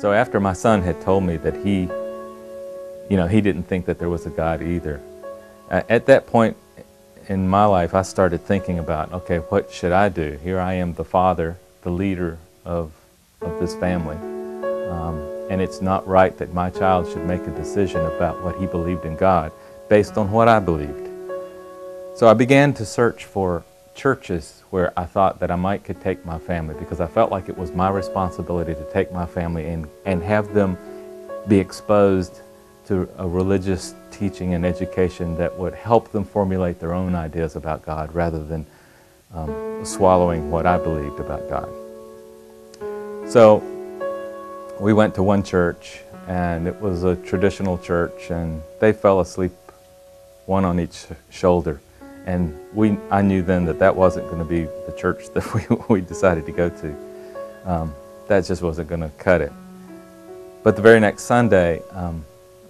So after my son had told me that he didn't think that there was a God either, at that point in my life, I started thinking about, okay, what should I do? Here I am, the father, the leader of this family, and it's not right that my child should make a decision about what he believed in God based on what I believed. So I began to search for churches where I thought that I could take my family, because I felt like it was my responsibility to take my family and have them be exposed to a religious teaching and education that would help them formulate their own ideas about God rather than swallowing what I believed about God. So we went to one church, and it was a traditional church, and they fell asleep one on each shoulder. And I knew then that wasn't going to be the church that we decided to go to. That just wasn't going to cut it. But the very next Sunday,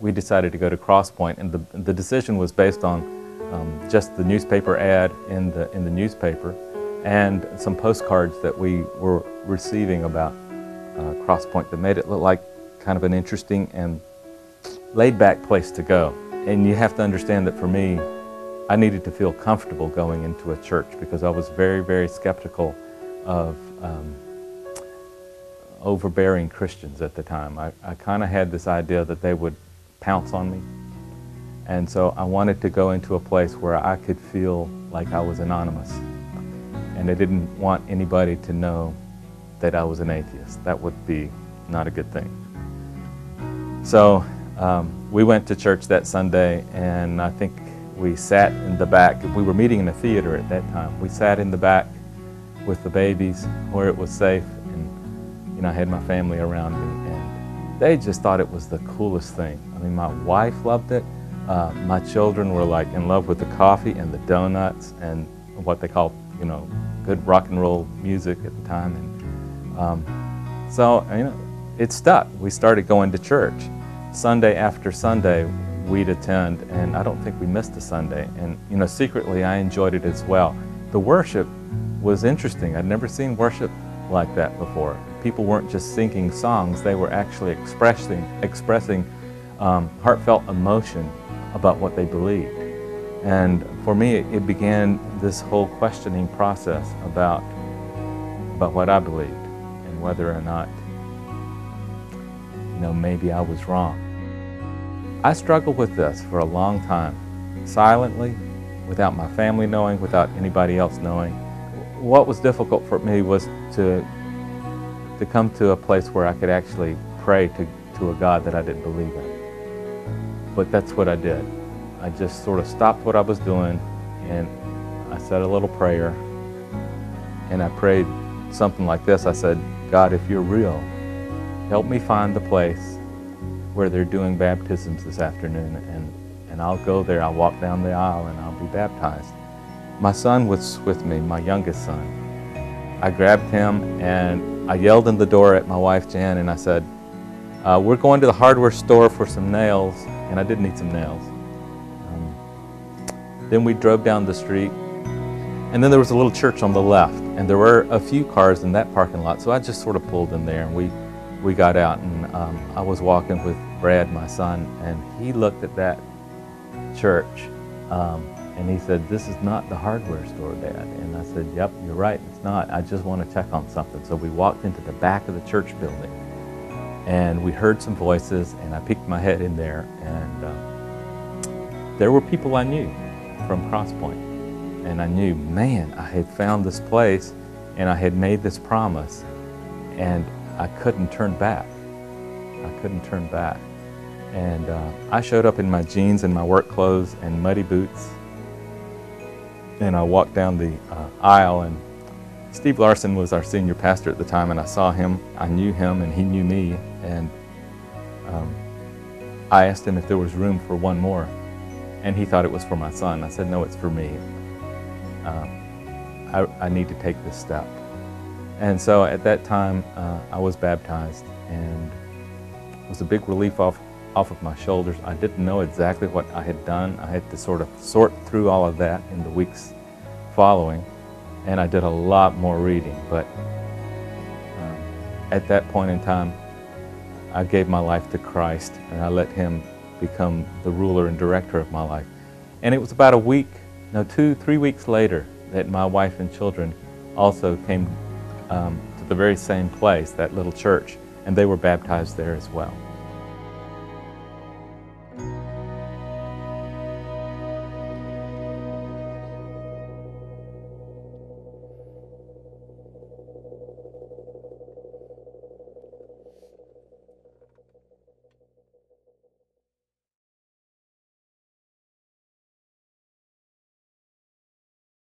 we decided to go to Cross Point, and the decision was based on just the newspaper ad in the newspaper and some postcards that we were receiving about Cross Point that made it look like kind of an interesting and laid-back place to go. And you have to understand that for me, I needed to feel comfortable going into a church because I was very, very skeptical of overbearing Christians at the time. I kind of had this idea that they would pounce on me. And so I wanted to go into a place where I could feel like I was anonymous. And I didn't want anybody to know that I was an atheist. That would be not a good thing. So we went to church that Sunday, and I think we sat in the back. We were meeting in a theater at that time. We sat in the back with the babies where it was safe, and I had my family around me, and they just thought it was the coolest thing. I mean, my wife loved it. My children were like in love with the coffee and the donuts and what they called, good rock and roll music at the time. And so it stuck. We started going to church. Sunday after Sunday, we'd attend, and I don't think we missed a Sunday. And secretly, I enjoyed it as well. The worship was interesting. I'd never seen worship like that before. People weren't just singing songs; they were actually expressing heartfelt emotion about what they believed. And for me, it began this whole questioning process about what I believed and whether or not, maybe I was wrong. I struggled with this for a long time, silently, without my family knowing, without anybody else knowing. What was difficult for me was to come to a place where I could actually pray to a God that I didn't believe in. But that's what I did. I just sort of stopped what I was doing, and I said a little prayer, and I prayed something like this. I said, God, if you're real, help me find the place where they're doing baptisms this afternoon, and I'll go there. I'll walk down the aisle and I'll be baptized. My son was with me, my youngest son. I grabbed him and I yelled in the door at my wife Jan, and I said, we're going to the hardware store for some nails, and I did need some nails. Then we drove down the street, and then there was a little church on the left, and there were a few cars in that parking lot, so I just sort of pulled in there, and we got out, and I was walking with Brad, my son, and he looked at that church, and he said, this is not the hardware store, Dad. And I said, yep, you're right, it's not. I just want to check on something. So we walked into the back of the church building, and we heard some voices, and I peeked my head in there, and there were people I knew from Cross Point. And I knew, man, I had found this place, and I had made this promise, and I couldn't turn back. I couldn't turn back. And I showed up in my jeans and my work clothes and muddy boots, and I walked down the aisle, and Steve Larson was our senior pastor at the time, and I saw him. I knew him, and he knew me, and I asked him if there was room for one more, and he thought it was for my son. I said, no, it's for me. I need to take this step. And so at that time, I was baptized, and it was a big relief off of my shoulders. I didn't know exactly what I had done. I had to sort of sort through all of that in the weeks following, and I did a lot more reading. But at that point in time, I gave my life to Christ, and I let Him become the ruler and director of my life. And it was about a week, no, 2-3 weeks later that my wife and children also came to the very same place, that little church, and they were baptized there as well.